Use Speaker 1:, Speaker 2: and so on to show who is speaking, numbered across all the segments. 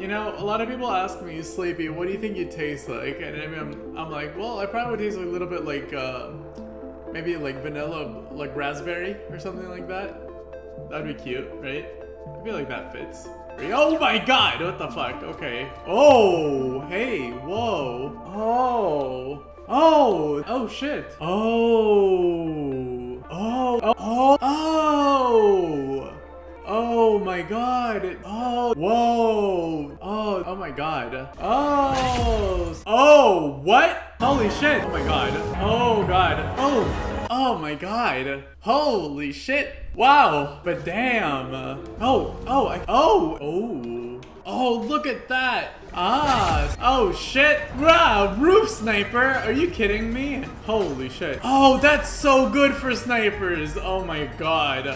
Speaker 1: You know, a lot of people ask me, Sleepy, what do you think you taste like? And I mean, I'm like, well, I probably would taste a little bit like, maybe like vanilla, like raspberry or something like that. That'd be cute, right? I feel like that fits. Oh my god, what the fuck? Okay. Oh, hey, whoa. Oh. Oh. Oh shit. Oh. Oh. Oh. Oh. Oh my god. Oh. Whoa. Oh. Oh my god. Oh. Oh. What? Holy shit. Oh my god. Oh god. Oh. Oh my god. Holy shit. Wow. But damn. Oh. Oh, look at that. Ah. Oh shit. Wow. Roof sniper. Are you kidding me? Holy shit. Oh, that's so good for snipers. Oh my god.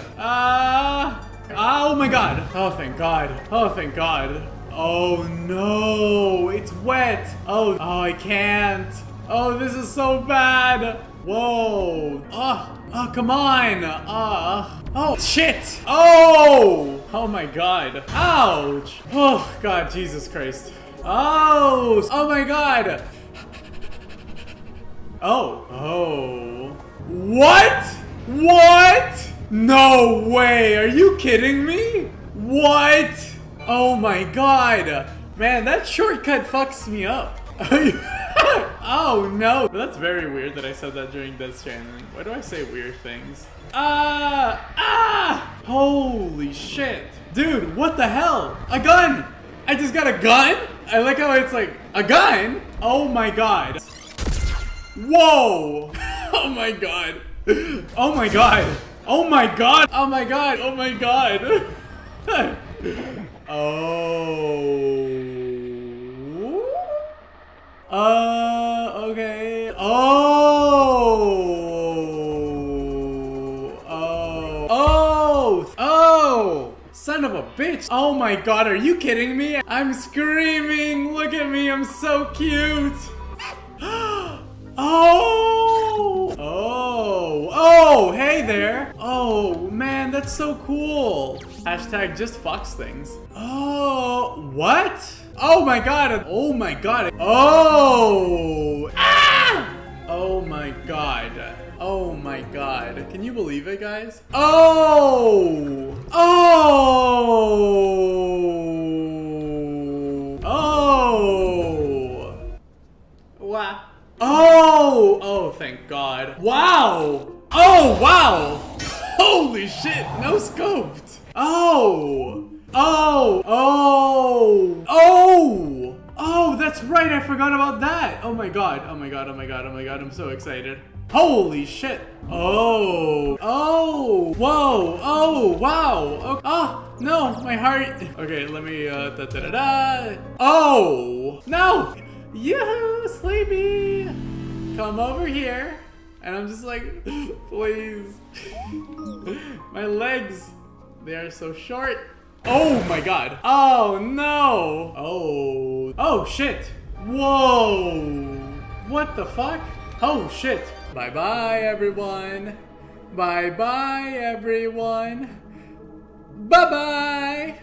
Speaker 1: Oh my god. Oh, thank god. Oh, thank god. Oh no. It's wet. Oh, I can't. Oh, this is so bad. Whoa. Oh, come on. Oh, shit. Oh my god. Ouch. Oh, God, Jesus Christ. Oh my god. Oh. What? No way. Are you kidding me? What? Oh my god. Man, that shortcut fucks me up. Oh no. That's very weird that I said that during Death Stranding. Why do I say weird things? Holy shit. Dude, what the hell? A gun! I just got a gun? I like how it's like, a gun? Oh my god. Whoa! Oh my god. Oh my god. Oh my god. Oh my god. Oh my god. Okay. Oh! Son of a bitch. Oh my god, are you kidding me? I'm screaming. Look at me, I'm so cute. Oh, hey there. Oh, man, that's so cool. Hashtag just fox things. Oh, what? Oh my god. Oh my god. Oh. Ah! Oh my god. Oh my god. Can you believe it, guys? Oh. Wow. Oh, thank god. Wow. Oh, wow. Holy shit. No scoped. Oh, that's right. I forgot about that. Oh my god. I'm so excited. Holy shit. Whoa. Oh, wow. Oh, no, my heart. Okay, let me, Oh, no. Yoo-hoo, Sleepy. Come over here. And I'm just like, please. My legs, they are so short. Oh my god. Oh no. Oh shit. Whoa. What the fuck? Oh shit. Bye-bye, everyone. Bye-bye, everyone. Bye-bye.